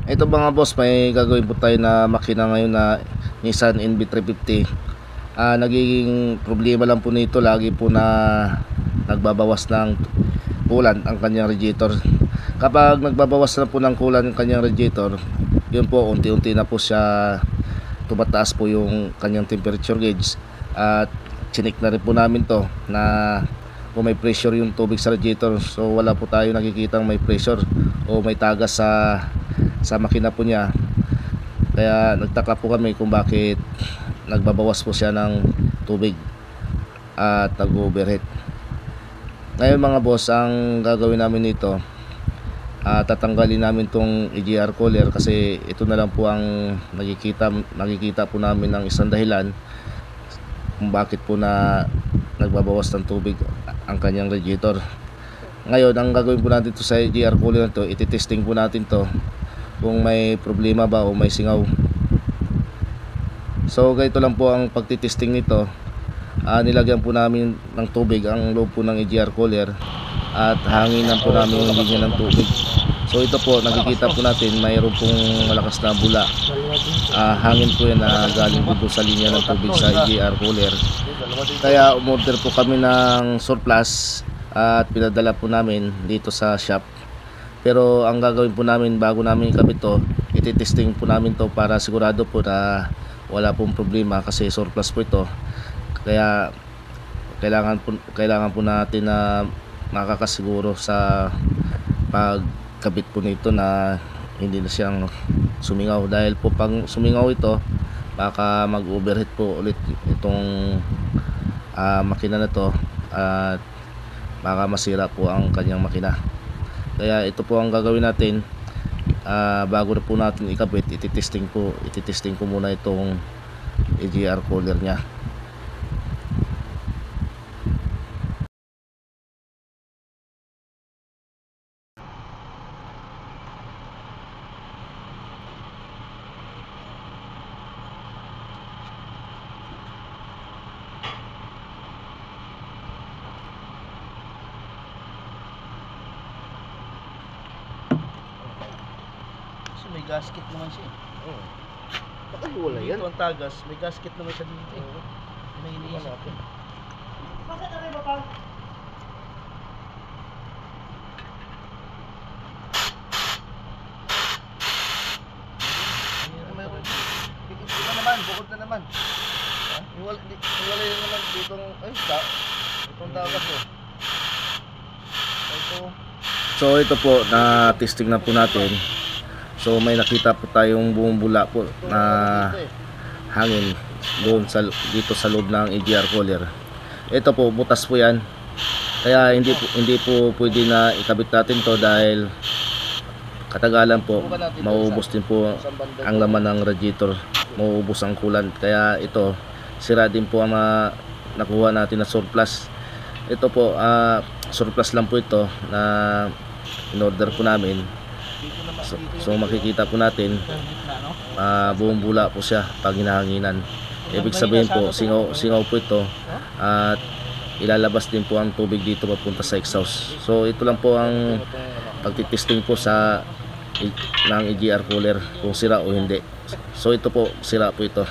Ito mga boss, may gagawin po tayo na makina ngayon na Nissan NV350. Nagiging problema lang po nito, lagi po na nagbabawas ng coolant ang kanyang radiator. Kapag nagbabawas na po ng coolant ang kanyang radiator, yun po, unti-unti na po siya tumataas po yung kanyang temperature gauge. At chinik na rin po namin to na kung may pressure yung tubig sa radiator. So wala po tayo nakikitang may pressure o may tagas sa makina po niya. Kaya nagtaka po kami kung bakit nagbabawas po siya ng tubig at nag-overheat. Ngayon mga boss, ang gagawin namin nito, tatanggalin namin tong EGR cooler kasi ito na lang po ang nakikita po namin ng isang dahilan kung bakit po na nagbabawas ng tubig ang kanyang radiator. Ngayon, ang gagawin po natin to sa EGR cooler na to, ititesting po natin to kung may problema ba o may singaw. So ganito lang po ang pagtitesting nito. Nilagyan po namin ng tubig ang loob po ng EGR cooler at hanginan po namin yung linya ng tubig. So ito po, nakikita po natin mayroon pong malakas na bula. Hangin po yan na galing po sa linya ng tubig sa EGR cooler. Kaya umorder po kami ng surplus at pinadala po namin dito sa shop. Pero ang gagawin po namin bago namin ikabit to, ititesting po namin to para sigurado po na wala pong problema kasi surplus po ito. Kaya kailangan po natin na makakasiguro sa pagkabit po nito na hindi na siyang sumingaw, dahil po pag sumingaw ito baka mag-overheat po ulit itong makina na to at baka masira po ang kanyang makina. Kaya ito po ang gagawin natin. Bago na po natin ikabit, ititesting ko muna itong EGR cooler nya. May gasket naman siya. Oo. Bakit wala yan? Dito ang tagas, may gasket naman siya dito. May iniisip ko. Bakit na rin ba pa? Mayroon. Ito na naman, bukod na naman. Iwala yun naman ditong, itong tagas ko. Ito. So ito po, na testing na po natin. So may nakita po tayong buong bula po na hangin doon dito sa loob ng EGR cooler. Ito po, butas po yan. Kaya hindi po pwede na ikabit natin to dahil katagalan po mauubos din po ang laman ng radiator, mauubos ang coolant. Kaya ito, sira din po ang nakuha natin na surplus. Ito po, surplus lang po ito na in-order po namin. So makikita po natin buong bula po siya pag hinahanginan. Ibig sabihin po, singaw po ito at ilalabas din po ang tubig dito papunta sa exhaust. So ito lang po ang pagtitesting po ng EGR cooler kung sira o hindi. So ito po, sira po ito.